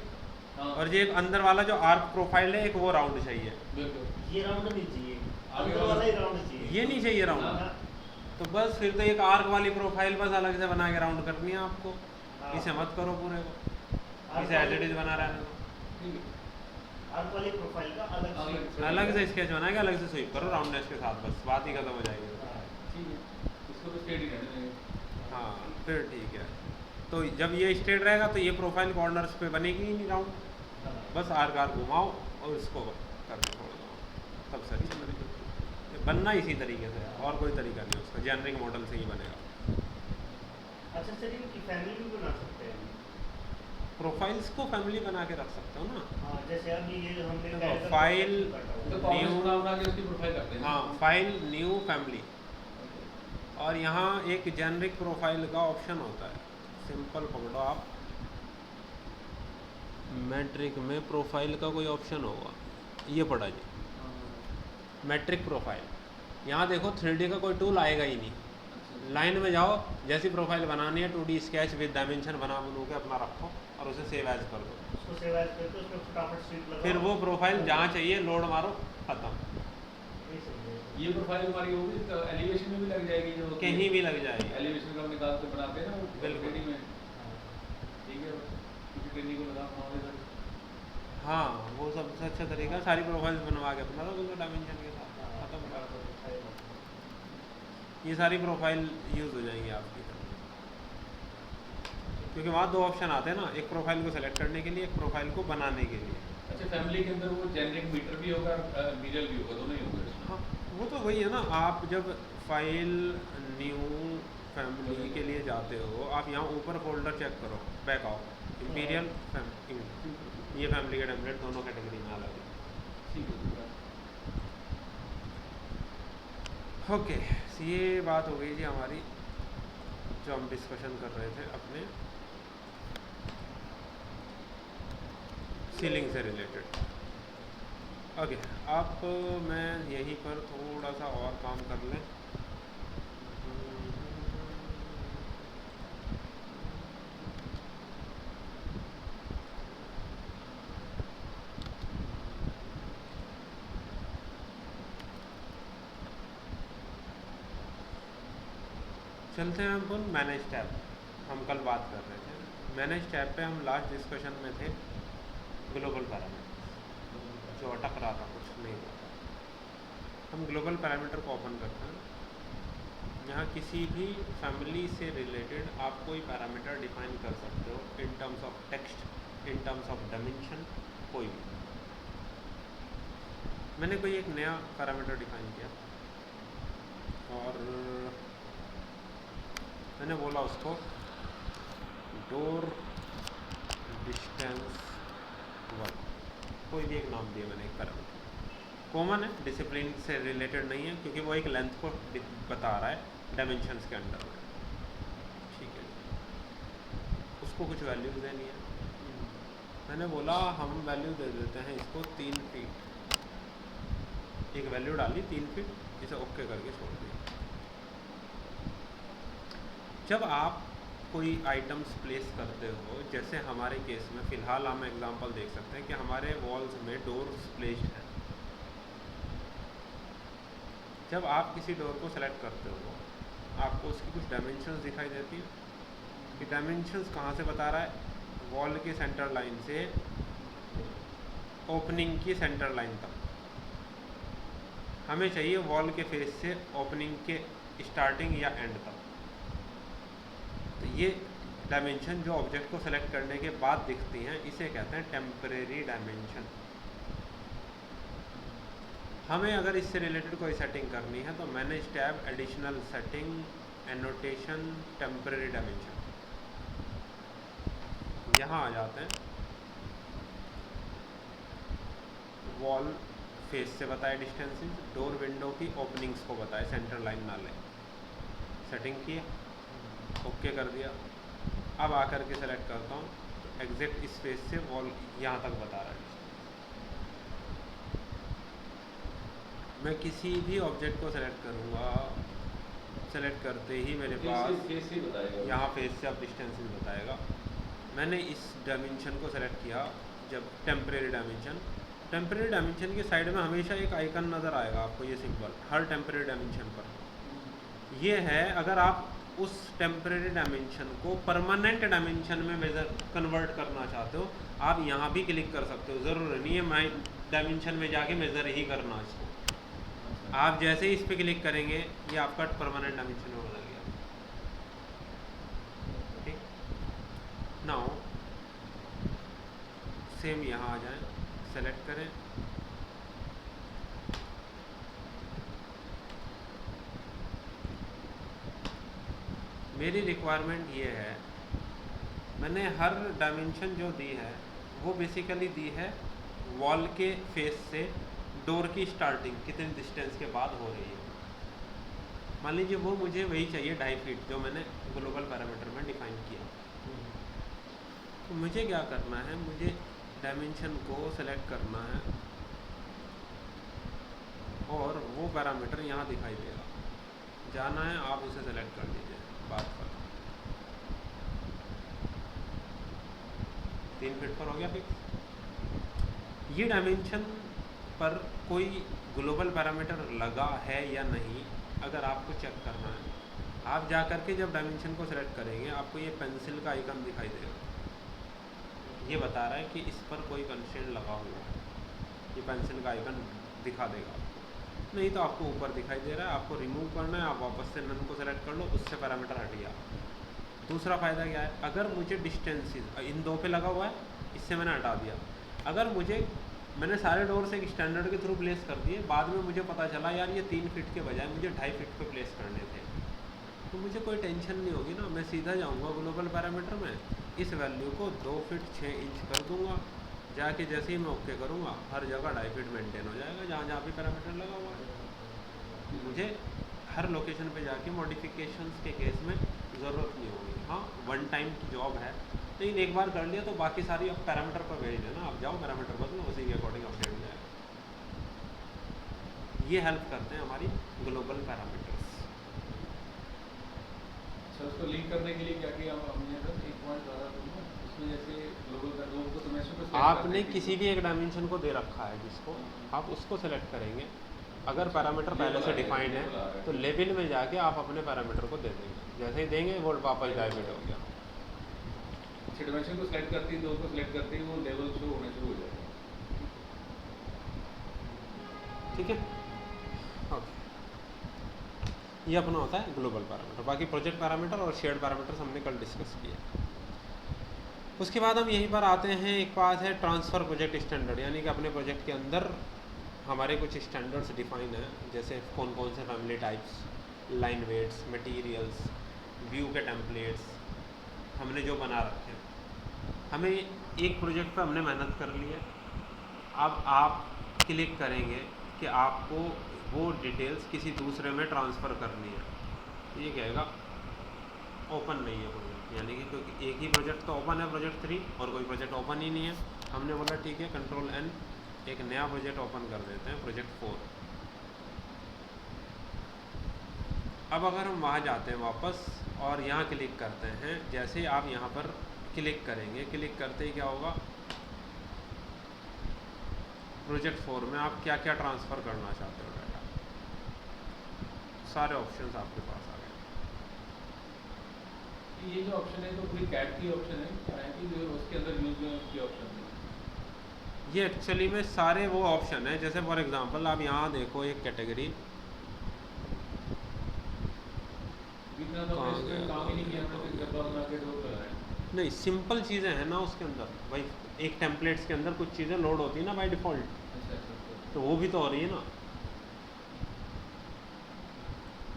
हाँ, और ये एक अंदर वाला जो आर्क प्रोफाइल है एक वो राउंड चाहिए। बिल्कुल। ये राउंड नहीं चाहिए, आगे अंदर वाला ही राउंड चाहिए। ये नहीं चाहिए राउंड, हाँ, तो बस फिर तो एक आर्क वाली प्रोफाइल बस अलग से बना के राउंड करनी है आपको। हाँ। इसे मत करो पूरे को, आर्क इसे एज वाली- इट इज बना रहने दो। ठीक है। आर्क वाली प्रोफाइल का अलग अलग स्वीप। अलग से स्केच बना के अलग से स्वीप करो राउंडनेस के साथ, बस बात ही खत्म हो जाएगी। हाँ, ठीक है, इसको तो स्टेडी रहने देंगे। हाँ फिर ठीक है। तो जब ये स्ट्रेट रहेगा तो ये प्रोफाइल कॉर्नर्स पे बनेगी ही नहीं राउंड, बस आर घुमाओ और इसको करके छोड़ दो, सब सही चलेगा। बनना इसी तरीके से है, और कोई तरीका नहीं उसका, जेनरिक मॉडल से ही बनेगा। अच्छा सर, इनकी फैमिली भी बना सकते हैं? प्रोफाइल्स को फैमिली बना के रख सकते हो ना। हाँ, जैसे अभी ये हमने देखो, character फाइल काटा हुआ तो है। कॉमन बना के उसकी प्रोफाइल करते हैं। हाँ, फाइल न्यू फैमिली, और यहाँ एक जेनरिक प्रोफाइल का ऑप्शन होता है। सिंपल पकड़ो आप, मैट्रिक में प्रोफाइल का कोई ऑप्शन होगा, ये पड़ा जी, मैट्रिक प्रोफाइल। यहाँ देखो 3D का कोई टूल आएगा ही नहीं, लाइन में जाओ, जैसी प्रोफाइल बनानी है 2D स्केच विद डायमेंशन बना के अपना रखो और उसे सेव एज कर दो। उसको सेव एज करके उसमें फटाफट स्वीप लगाओ। फिर वो प्रोफाइल जहाँ चाहिए लोड मारो, खत्म। ये सही है। ये प्रोफाइल हमारी होगी तो एलिवेशन में भी लग जाएगी, जो कहीं भी लग जाएगी। एलिवेशन का हम निकाल के बनाते हैं ना वो बिल्कुल। ट्रेनिंग में। हाँ। ठीक है, किसी ट्रेनिंग को लगा हमारे सर। हाँ, वो सबसे अच्छा तरीका, सारी प्रोफाइल्स बनवा के अपना दो डायमेंशन के साथ, खत्म। ये सारी प्रोफाइल यूज़ हो जाएंगी आपकी, क्योंकि वहाँ दो ऑप्शन आते हैं ना, एक प्रोफाइल को सेलेक्ट करने के लिए, एक प्रोफाइल को बनाने के लिए। अच्छा, फैमिली के अंदर वो जेनरिक मीटर भी होगा, मीडियल भी होगा, दोनों ही होंगे इसमें। हाँ, वो तो वही है ना, आप जब फाइल न्यू फैमिली के लिए जाते हो, आप यहाँ ऊपर फोल्डर चेक करो, बैक आओ, इंपीरियल ये फैमिली का टेम्पलेट दोनों कैटेगरी में अलग है। ठीक है। ओके, ये बात हो गई जी हमारी, जो हम डिस्कशन कर रहे थे अपने सीलिंग से रिलेटेड। ओके, अब मैं यहीं पर थोड़ा सा और काम कर लें। चलते हैं अपन मैनेज टैब। हम कल बात कर रहे थे मैनेज टैब पे, हम लास्ट डिस्कशन में थे ग्लोबल पैरामीटर, जो अटक रहा था, कुछ नहीं हुआ। हम ग्लोबल पैरामीटर को ओपन करते हैं। यहाँ किसी भी फैमिली से रिलेटेड आप कोई पैरामीटर डिफाइन कर सकते हो, in terms of text, in terms of dimension, कोई भी। मैंने कोई एक नया पैरामीटर डिफाइन किया और मैंने बोला उसको डोर डिस्टेंस 1, कोई भी एक नाम दिया मैंने, एक पैरामीटर कॉमन है, डिसिप्लिन से रिलेटेड नहीं है, क्योंकि वो एक लेंथ को बता रहा है डायमेंशंस के अंडर में। ठीक है, उसको कुछ वैल्यू देनी है। मैंने बोला हम वैल्यू दे देते हैं इसको 3 फीट, एक वैल्यू डाली 3 फीट, इसे ओके करके छोड़ दिया। जब आप कोई आइटम्स प्लेस करते हो, जैसे हमारे केस में फ़िलहाल हम एग्जांपल देख सकते हैं कि हमारे वॉल्स में डोर्स प्लेस्ड हैं। जब आप किसी डोर को सेलेक्ट करते हो, आपको उसकी कुछ डायमेंशंस दिखाई देती हैं कि डायमेंशंस कहाँ से बता रहा है, वॉल की सेंटर लाइन से ओपनिंग की सेंटर लाइन तक। हमें चाहिए वॉल के फेस से ओपनिंग के स्टार्टिंग या एंड तक। तो ये डायमेंशन जो ऑब्जेक्ट को सेलेक्ट करने के बाद दिखती हैं, इसे कहते हैं टेम्परेरी डायमेंशन। हमें अगर इससे रिलेटेड कोई सेटिंग करनी है तो manage tab, additional setting, annotation, temporary dimension, यहाँ आ जाते हैं। वॉल फेस से बताए डिस्टेंसेस, डोर विंडो की ओपनिंग्स को बताए, सेंटर लाइन ना लें। सेटिंग की, ओके कर दिया। अब आकर के सेलेक्ट करता हूँ, तो एग्जैक्ट इस फेस से वॉल यहाँ तक बता रहा है। मैं किसी भी ऑब्जेक्ट को सेलेक्ट करूँगा, सेलेक्ट करते ही मेरे पास फेस से बताएगा, यहाँ फेस से अब डिस्टेंसेस बताएगा। मैंने इस डायमेंशन को सेलेक्ट किया, जब टेम्परेरी डायमेंशन की साइड में हमेशा एक आइकन नज़र आएगा आपको, ये सिंबल हर टेम्परेरी डायमेंशन पर। ये है, अगर आप उस टेम्परेरी डायमेंशन को परमानेंट डायमेंशन में मेजर कन्वर्ट करना चाहते हो, आप यहाँ भी क्लिक कर सकते हो। ज़रूर नहीं है मैं डायमेंशन में जाके मेज़र ही करना इसको। आप जैसे ही इस पर क्लिक करेंगे, ये आपका परमानेंट डायमेंशन में बदल गया। ठीक, नाउ सेम यहाँ आ जाएं, सेलेक्ट करें, मेरी रिक्वायरमेंट ये है, मैंने हर डायमेंशन जो दी है वो बेसिकली दी है वॉल के फेस से डोर की स्टार्टिंग कितने डिस्टेंस के बाद हो रही है। मान लीजिए वो मुझे वही चाहिए 2.5 फीट जो मैंने ग्लोबल पैरामीटर में डिफाइन किया। तो मुझे क्या करना है, मुझे डायमेंशन को सेलेक्ट करना है और वो पैरामीटर यहाँ दिखाई देगा, जाना है आप उसे सेलेक्ट कर लीजिए, बात कर 3 फीट पर हो गया फिक्स। ये डायमेंशन पर कोई ग्लोबल पैरामीटर लगा है या नहीं, अगर आपको चेक करना है, आप जा कर के जब डायमेंशन को सेलेक्ट करेंगे आपको ये पेंसिल का आइकन दिखाई देगा, ये बता रहा है कि इस पर कोई कंस्ट्रेंट लगा हुआ है, ये पेंसिल का आइकन दिखा देगा आपको। नहीं तो आपको ऊपर दिखाई दे रहा है, आपको रिमूव करना है, आप वापस से नन को सेलेक्ट कर लो, उससे पैरामीटर हट गया। दूसरा फ़ायदा क्या है, अगर मुझे डिस्टेंसेस इन दो पे लगा हुआ है, इससे मैंने हटा दिया, अगर मैंने सारे डोर से एक स्टैंडर्ड के थ्रू प्लेस कर दिए, बाद में मुझे पता चला यार ये 3 फीट के बजाय मुझे 2.5 फीट पे प्लेस करने थे, तो मुझे कोई टेंशन नहीं होगी ना, मैं सीधा जाऊंगा ग्लोबल पैरामीटर में, इस वैल्यू को 2 फीट 6 इंच कर दूंगा, जाके जैसे ही मैं ओके करूँगा हर जगह 2.5 फीट मेंटेन हो जाएगा जहाँ जहाँ भी पैरामीटर लगा हुआ है। मुझे हर लोकेशन पे जाके मॉडिफिकेशंस के केस में ज़रूरत नहीं होगी। हाँ, वन टाइम की जॉब है, लेकिन एक बार कर लिया तो बाकी सारी अब पैरामीटर पर भेज देना, आप जाओ पैरामीटर बदलो, उसी के अकॉर्डिंग अपडेट हो जाएगा। ये हेल्प करते हैं हमारी ग्लोबल पैरामीटर्स। सर उसको लिंक करने के लिए क्या किया हमने, सर एक पॉइंट ज़्यादा दूंगा उसमें, जैसे ग्लोबल का लोगों को तो मैसेज को आपने किसी भी एक डायमेंशन को दे रखा है जिसको आप उसको सेलेक्ट करेंगे, अगर पैरामीटर पहले से डिफाइंड है तो लेवल में जाके आप अपने पैरामीटर को दे देंगे, जैसे ही देंगे वो वापस डायमेंट हो गया। डायमेंशन को सिलेक्ट करते ही, दो को सिलेक्ट करते ही वो लेवल शो होने शुरू हो जाएगा। ठीक है, ओके, ये अपना होता है ग्लोबल पैरामीटर। बाकी प्रोजेक्ट पैरामीटर और शेयर्ड पैरामीटर्स हमने कल डिस्कस किए। उसके बाद हम यहीं पर आते हैं, एक बात है ट्रांसफ़र प्रोजेक्ट स्टैंडर्ड, यानी कि अपने प्रोजेक्ट के अंदर हमारे कुछ स्टैंडर्ड्स डिफाइन हैं, जैसे कौन कौन से family types, line weights, materials, view के टेम्पलेट्स हमने जो बना रखे हैं। हमें एक प्रोजेक्ट पे हमने मेहनत कर ली है, अब आप क्लिक करेंगे कि आपको वो डिटेल्स किसी दूसरे में ट्रांसफ़र करनी है, ये कहेगा ओपन नहीं है प्रोजेक्ट, यानी कि क्योंकि एक ही प्रोजेक्ट तो ओपन है प्रोजेक्ट 3 और कोई प्रोजेक्ट ओपन ही नहीं है। हमने बोला ठीक है कंट्रोल N, एक नया प्रोजेक्ट ओपन कर देते हैं, प्रोजेक्ट 4। अब अगर हम वहाँ जाते हैं वापस और यहाँ क्लिक करते हैं, जैसे आप यहाँ पर क्लिक करेंगे, क्लिक करते ही क्या होगा, प्रोजेक्ट 4 में आप क्या क्या ट्रांसफ़र करना चाहते हो डाटा, सारे ऑप्शंस आपके पास आ गए। ये जो ऑप्शन है तो पूरी कैट की ऑप्शन है क्या है कि जो उसके अंदर यूज की ऑप्शन है? ये एक्चुअली में सारे वो ऑप्शन है, जैसे फॉर एग्जांपल आप यहाँ देखो एक कैटेगरी, काम ही नहीं किया हमने, तो डब्बा बना के डोर लगाया। नहीं, सिंपल चीज़ें हैं ना उसके अंदर भाई, एक टेम्पलेट्स के अंदर कुछ चीज़ें लोड होती है ना बाय डिफ़ॉल्ट, तो वो भी तो हो रही है ना।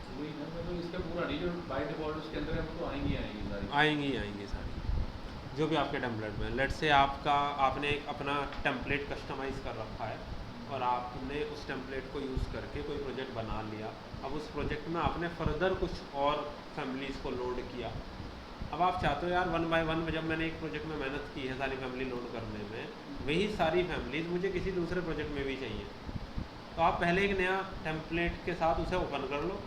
वही ना, मतलब इसका पूरा नहीं, जो बाय डिफॉल्ट उसके अंदर है वो तो आएंगी सारी, आएंगी सारी, जो भी आपके टेम्पलेट में। लेट्स से आपने एक अपना टेम्पलेट कस्टमाइज़ कर रखा है और आपने उस टेम्पलेट को यूज़ करके कोई प्रोजेक्ट बना लिया, अब उस प्रोजेक्ट में आपने फर्दर कुछ और फैमिलीज़ को लोड किया। अब आप चाहते हो यार 1 बाय 1 जब मैंने एक प्रोजेक्ट में मेहनत की है सारी फैमिली लोड करने में, वही सारी फैमिलीज़ मुझे किसी दूसरे प्रोजेक्ट में भी चाहिए, तो आप पहले एक नया टेम्पलेट के साथ उसे ओपन कर लो,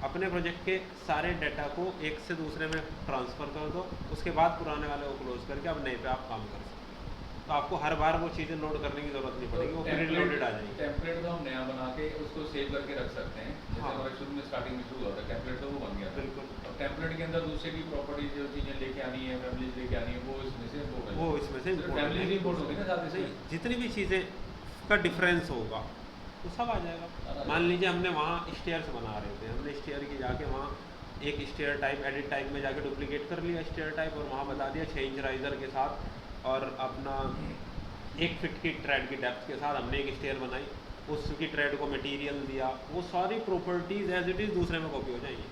अपने प्रोजेक्ट के सारे डाटा को एक से दूसरे में ट्रांसफ़र कर दो, उसके बाद पुराने वाले को क्लोज करके अब नए पे आप काम कर सकते हो। तो आपको हर बार वो चीज़ें लोड करने की ज़रूरत नहीं पड़ेगी, वो प्री लोडेड आ जाएगी। टेम्पलेट तो हम नया बना के उसको सेव करके रख सकते हैं, जैसे हाँ। हमारे शुरू में स्टार्टिंग में शुरू हुआ था टेम्पलेट, तो वो बन गया था। बिल्कुल। अब टेम्पलेट के अंदर दूसरे की प्रॉपर्टी जो चीज़ें लेके आनी है, फैमिलीज लेके आनी है, वो इसमें से फैमिलीज इंपोर्ट होगी ना साथ ही, जितनी भी चीज़ें का डिफरेंस होगा वो सब आ जाएगा। मान लीजिए हमने वहाँ स्टेयर्स बना रहे थे, हमने स्टेयर की जाके वहाँ एक स्टेयर टाइप एडिट टाइप में जाके डुप्लीकेट कर लिया स्टेयर टाइप, और वहाँ बता दिया 6 इंच राइजर के साथ और अपना 1 फीट की ट्रेड की डेप्थ के साथ हमने एक स्टेयर बनाई, उसकी ट्रेड को मटेरियल दिया, वो सारी प्रॉपर्टीज एज इट इज़ दूसरे में कॉपी हो जाएंगी।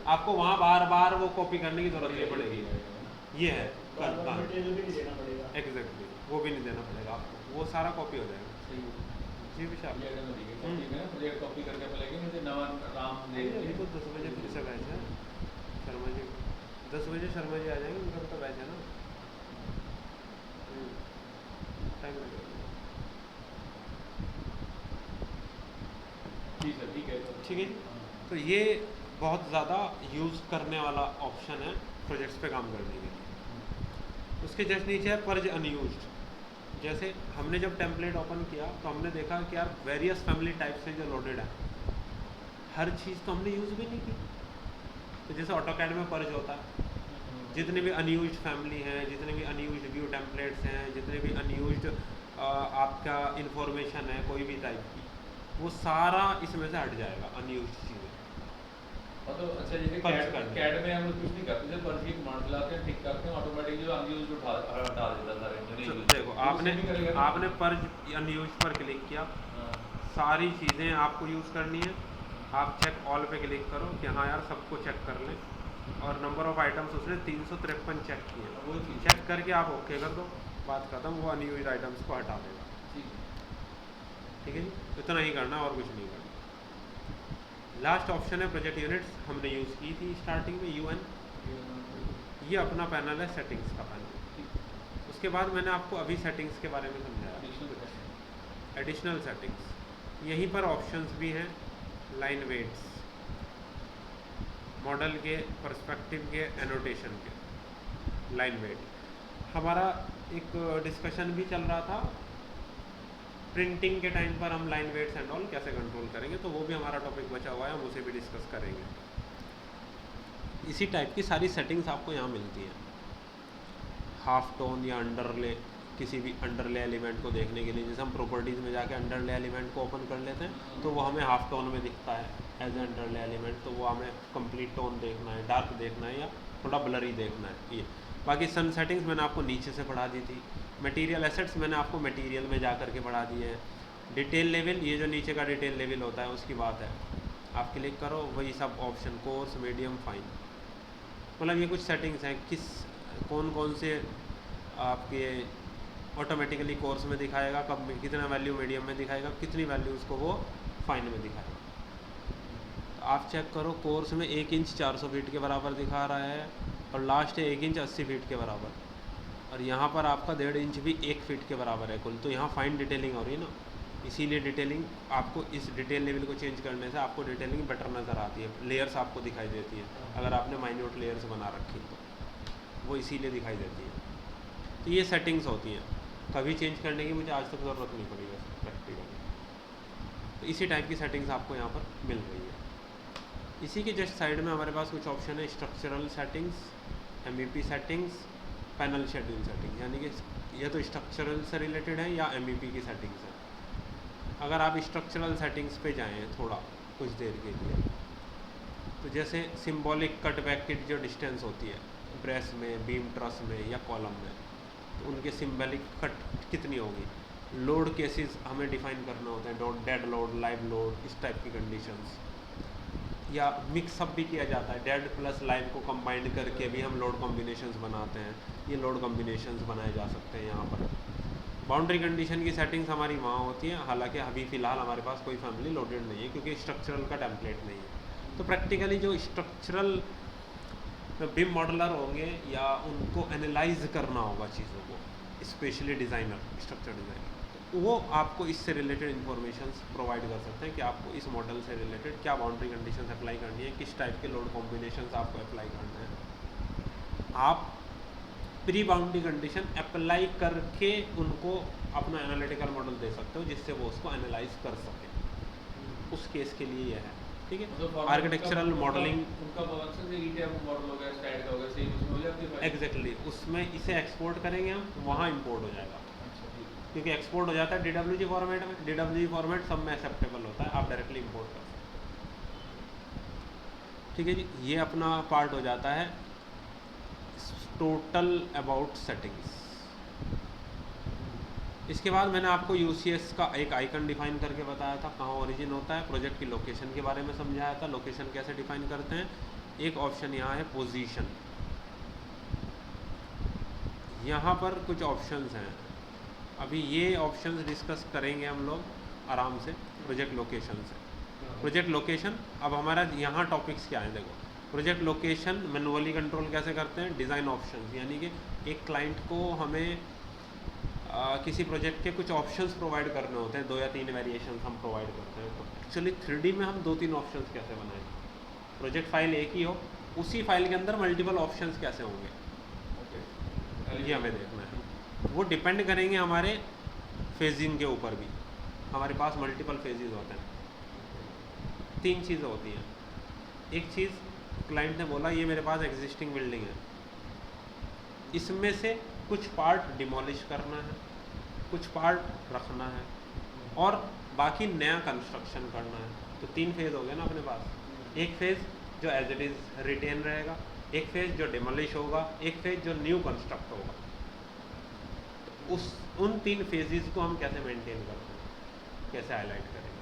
आपको वहाँ बार बार वो कॉपी करने की जरूरत नहीं पड़ेगी। ये है एग्जैक्टली, वो भी नहीं देना पड़ेगा आपको, वो सारा कॉपी हो जाएगा। जी विशाल, प्रोजेक्ट कॉपी करके पड़ेगी मुझे नवा राम दे इनको 10 बजे फिर से बैच है शर्मा जी, 10 बजे शर्मा जी आ जाएंगे, उनका तो बैच है ना, टाइम लगेगा। ठीक है, ठीक है, ठीक है जी। तो ये बहुत ज़्यादा यूज़ करने वाला ऑप्शन है प्रोजेक्ट्स पे काम करने के लिए। उसके जस्ट नीचे है पर्ज अनयूज्ड। जैसे हमने जब टेम्पलेट ओपन किया तो हमने देखा कि यार वेरियस फैमिली टाइप्स हैं जो लोडेड है, हर चीज़ तो हमने यूज़ भी नहीं की। तो जैसे ऑटोकैड में पर्ज होता है, जितने भी अनयूज्ड फैमिली हैं, जितने भी अनयूज्ड व्यू टेम्पलेट्स हैं, जितने भी अनयूज्ड आपका इंफॉर्मेशन है कोई भी टाइप की, वो सारा इसमें से हट जाएगा अनयूज्ड चीज़ें। तो अच्छा, जैसे कैड में हम कुछ नहीं करते, जब पर्ची कमांड चलाते हैं, ठीक करते हैं, ऑटोमेटिक जो अनयूज्ड हटा देता है सारे। देखो आपने पर्ज अनयूज्ड पर क्लिक किया, सारी चीज़ें आपको यूज़ करनी है, आप चेक ऑल पे क्लिक करो कि हाँ यार सबको चेक कर लें, और नंबर ऑफ आइटम्स उसने 353 चेक किए, वो चेक करके आप ओके कर दो, बात खत्म, वो अनयूज्ड आइटम्स को हटा देगा। ठीक है जी, इतना ही करना और कुछ नहीं करना। लास्ट ऑप्शन है प्रोजेक्ट यूनिट्स, हमने यूज़ की थी स्टार्टिंग में यूएन, ये अपना पैनल है सेटिंग्स का पैनल। उसके बाद मैंने आपको अभी सेटिंग्स के बारे में समझाया, एडिशनल सेटिंग्स, यहीं पर ऑप्शंस भी हैं, लाइन वेट्स, मॉडल के, पर्सपेक्टिव के, एनोटेशन के, लाइन वेट। हमारा एक डिस्कशन भी चल रहा था प्रिंटिंग के टाइम पर हम लाइन वेट्स एंड ऑल कैसे कंट्रोल करेंगे, तो वो भी हमारा टॉपिक बचा हुआ है, हम उसे भी डिस्कस करेंगे। इसी टाइप की सारी सेटिंग्स आपको यहाँ मिलती हैं। हाफ टोन या अंडरले, किसी भी अंडरले एलिमेंट को देखने के लिए, जैसे हम प्रॉपर्टीज़ में जाके अंडरले एलिमेंट को ओपन कर लेते हैं तो वो हमें हाफ टोन में दिखता है एज ए अंडरले एलिमेंट, तो वो हमें कंप्लीट टोन देखना है, डार्क देखना है, या थोड़ा ब्लरी देखना है ये। बाकी सन सेटिंग्स मैंने आपको नीचे से पढ़ा दी थी। मटेरियल एसेट्स मैंने आपको मटेरियल में जा करके पढ़ा दिए हैं। डिटेल लेवल, ये जो नीचे का डिटेल लेवल होता है उसकी बात है, आप क्लिक करो वही सब ऑप्शन, कोर्स, मीडियम, फाइन, मतलब ये कुछ सेटिंग्स हैं, कौन कौन से आपके ऑटोमेटिकली कोर्स में दिखाएगा, कब कितना वैल्यू मीडियम में दिखाएगा, कितनी वैल्यू उसको वो फाइन में दिखाएगा। आप चेक करो, कोर्स में 1 इंच 400 फीट के बराबर दिखा रहा है, और लास्ट है 1 इंच 80 फीट के बराबर, और यहाँ पर आपका 1.5 इंच भी 1 फीट के बराबर है कुल, तो यहाँ फाइन डिटेलिंग हो रही है ना, इसीलिए डिटेलिंग आपको, इस डिटेल लेवल को चेंज करने से आपको डिटेलिंग बेटर नज़र आती है, लेयर्स आपको दिखाई देती है, अगर आपने माइन्यूट लेयर्स बना रखी तो वो इसीलिए दिखाई देती है। तो ये सेटिंग्स होती हैं, कभी चेंज करने की मुझे आज तक ज़रूरत नहीं पड़ी वैसे प्रैक्टिकली। तो इसी टाइप की सेटिंग्स आपको यहाँ पर मिल रही है। इसी के जस्ट साइड में हमारे पास कुछ ऑप्शन है, structural settings, MEP settings, panel schedule setting, यानी कि यह तो स्ट्रक्चरल से रिलेटेड है या MEP की सेटिंग्स है। अगर आप स्ट्रक्चरल सेटिंग्स पे जाएँ थोड़ा कुछ देर के लिए, तो जैसे सिंबॉलिक कट बैक की जो डिस्टेंस होती है ब्रेस में, बीम ट्रस में या कॉलम में, तो उनके सिंबॉलिक कट कितनी होगी। लोड केसेस हमें डिफाइन करना होता है, डेड लोड, लाइव लोड, इस टाइप की कंडीशंस, या मिक्सअप भी किया जाता है, डेड प्लस लाइव को कंबाइंड करके भी हम लोड कॉम्बिनेशंस बनाते हैं, ये लोड कॉम्बिनेशंस बनाए जा सकते हैं यहाँ पर। बाउंड्री कंडीशन की सेटिंग्स हमारी वहाँ होती हैं, हालांकि अभी फ़िलहाल हमारे पास कोई फैमिली लोडेड नहीं है क्योंकि स्ट्रक्चरल का टेम्पलेट नहीं है। तो प्रैक्टिकली जो स्ट्रक्चरल बिम मॉडलर होंगे या उनको एनालाइज करना होगा चीज़ों को, स्पेशली डिज़ाइनर, स्ट्रक्चर डिज़ाइनर, वो आपको इससे रिलेटेड इन्फॉर्मेशंस प्रोवाइड कर सकते हैं कि आपको इस मॉडल से रिलेटेड क्या बाउंड्री कंडीशंस अप्लाई करनी है, किस टाइप के लोड कॉम्बिनेशंस आपको अप्लाई करना है। आप प्री बाउंड्री कंडीशन अप्लाई करके उनको अपना एनालिटिकल मॉडल दे सकते हो जिससे वो उसको एनालाइज कर सके, उस केस के लिए यह है। ठीक है, आर्किटेक्चरल मॉडलिंग उनका मॉडल हो गया, स्टाइल का हो गया, सेम उसमें हो जाती है। एग्जैक्टली, उसमें इसे एक्सपोर्ट करेंगे हम, वहाँ इंपोर्ट हो जाएगा, क्योंकि एक्सपोर्ट हो जाता है DWG फॉर्मेट में, DWG फॉर्मेट सब में एक्सेप्टेबल होता है, आप डायरेक्टली इंपोर्ट कर सकते हैं। ठीक है जी, ये अपना पार्ट हो जाता है टोटल अबाउट सेटिंग्स। इसके बाद मैंने आपको यूसीएस का एक आइकन डिफाइन करके बताया था कहाँ ओरिजिन होता है, प्रोजेक्ट की लोकेशन के बारे में समझाया था, लोकेशन कैसे डिफाइन करते हैं। एक ऑप्शन यहाँ है पोजीशन, यहाँ पर कुछ ऑप्शंस हैं, अभी ये ऑप्शंस डिस्कस करेंगे हम लोग आराम से प्रोजेक्ट लोकेशन से। प्रोजेक्ट लोकेशन, अब हमारा यहाँ टॉपिक्स क्या हैं देखो। प्रोजेक्ट लोकेशन मैनुअली कंट्रोल कैसे करते हैं, डिज़ाइन ऑप्शंस, यानी कि एक क्लाइंट को हमें किसी प्रोजेक्ट के कुछ ऑप्शंस प्रोवाइड करने होते हैं, 2 या 3 वेरिएशंस हम प्रोवाइड करते हैं। तो एक्चुअली 3D में हम 2-3 ऑप्शंस कैसे बनाएं, प्रोजेक्ट फाइल एक ही हो, उसी फाइल के अंदर मल्टीपल ऑप्शंस कैसे होंगे, ये हमें देखना है। वो डिपेंड करेंगे हमारे फेजिंग के ऊपर भी। हमारे पास मल्टीपल फेजेस होते हैं, 3 चीज़ें होती हैं। एक चीज़ क्लाइंट ने बोला ये मेरे पास एग्जिस्टिंग बिल्डिंग है, इसमें से कुछ पार्ट डिमोलिश करना है, कुछ पार्ट रखना है और बाकी नया कंस्ट्रक्शन करना है। तो 3 फेज़ हो गए ना अपने पास। एक फेज़ जो एज इट इज़ रिटेन रहेगा, एक फेज़ जो डिमोलिश होगा, एक फेज़ जो न्यू कंस्ट्रक्ट होगा। तो उन 3 फेजेस को हम कैसे मेंटेन करते हैं, कैसे हाईलाइट करेंगे।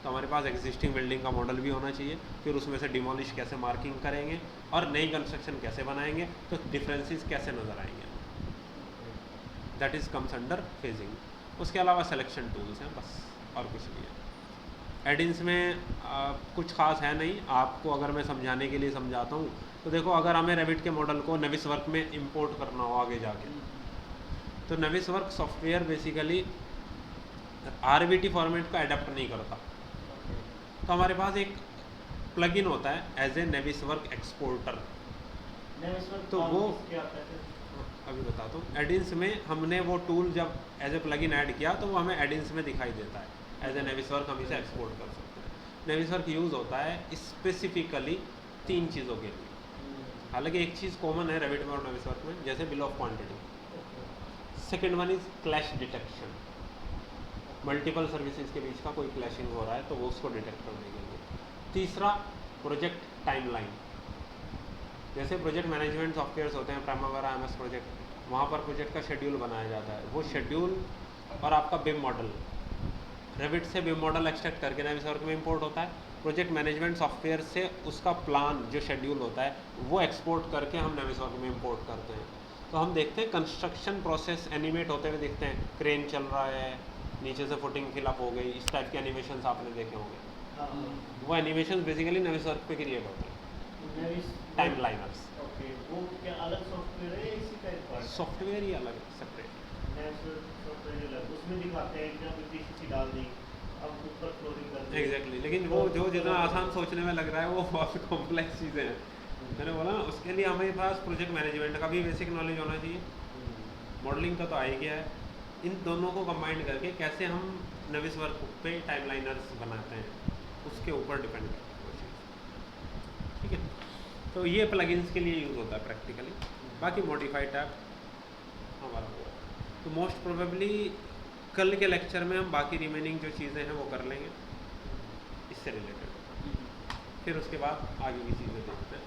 तो हमारे पास एग्जिस्टिंग बिल्डिंग का मॉडल भी होना चाहिए, फिर उसमें से डिमोलिश कैसे मार्किंग करेंगे और नई कंस्ट्रक्शन कैसे बनाएंगे, तो डिफरेंसेस कैसे नज़र आएंगे। That is comes under phasing. उसके अलावा सिलेक्शन टूल्स हैं बस, और कुछ नहीं है। एडिंस में कुछ खास है नहीं, आपको अगर मैं समझाने के लिए समझाता हूँ तो देखो, अगर हमें रेविट के मॉडल को नेविसवर्क में इंपोर्ट करना हो आगे जाके, तो नेविसवर्क सॉफ्टवेयर बेसिकली आरबीटी फॉर्मेट को अडेप्ट नहीं करता। तो हमारे पास एक प्लगइन होता है एज ए नेविसवर्क एक्सपोर्टर, तो वो अभी बताता हूँ। एडिंस में हमने वो टूल जब एज ए प्लगइन ऐड किया तो वो हमें एडिंस में दिखाई देता है, एज ए नेविसवर्क हम इसे एक्सपोर्ट कर सकते हैं। नेविसवर्क यूज़ होता है स्पेसिफिकली 3 चीज़ों के लिए। हालांकि एक चीज़ कॉमन है रेविट में और नेविसवर्क में, जैसे bill of quantity. Second one is clash detection, multiple services के बीच का कोई क्लैशिंग हो रहा है तो वो उसको डिटेक्ट करने के लिए। तीसरा प्रोजेक्ट टाइमलाइन, जैसे प्रोजेक्ट मैनेजमेंट सॉफ्टवेयर्स होते हैं, प्राइमावेरा MS प्रोजेक्ट, वहाँ पर प्रोजेक्ट का शेड्यूल बनाया जाता है। वो शेड्यूल और आपका बिम मॉडल, रेविट से बिम मॉडल एक्सट्रैक्ट करके नेविसवर्क में इंपोर्ट होता है। प्रोजेक्ट मैनेजमेंट सॉफ्टवेयर से उसका प्लान जो शेड्यूल होता है वो एक्सपोर्ट करके हम नेविसवर्क में इंपोर्ट करते हैं। तो हम देखते हैं कंस्ट्रक्शन प्रोसेस एनिमेट होते हुए दिखते हैं, क्रेन चल रहा है, नीचे से फुटिंग फिलअप हो गई, इस टाइप के एनिमेशंस आपने देखे होंगे। वो एनिमेशन बेसिकली नेविसवर्क पे क्रिएट होते हैं, टाइमलाइनर्स। वो क्या अलग सॉफ्टवेयर है या इसी टाइप का? सॉफ्टवेयर ही अलग सेपरेट, सॉफ्टवेयर अलग, उसमें दिखाते हैं कि आपने पीसीसी डाल दी, अब ऊपर फ्लोरिंग कर दी। एग्जैक्टली। लेकिन वो जो जितना आसान सोचने में लग रहा है वो बहुत कॉम्प्लेक्स चीज़ें हैं। मैंने बोला ना, उसके लिए हमारे पास प्रोजेक्ट मैनेजमेंट का भी बेसिक नॉलेज होना चाहिए, मॉडलिंग का तो आ ही गया है। इन दोनों को कंबाइन करके कैसे हम नेविसवर्क पे टाइमलाइनर्स बनाते हैं उसके ऊपर डिपेंड करता है। ठीक है, तो ये प्लगइन्स के लिए यूज़ होता है प्रैक्टिकली। बाकी मॉडिफाइड टैब हमारा वो है। तो मोस्ट प्रोबेबली कल के लेक्चर में हम बाकी रिमेनिंग जो चीज़ें हैं वो कर लेंगे इससे रिलेटेड, फिर उसके बाद आगे की चीज़ें देखते हैं।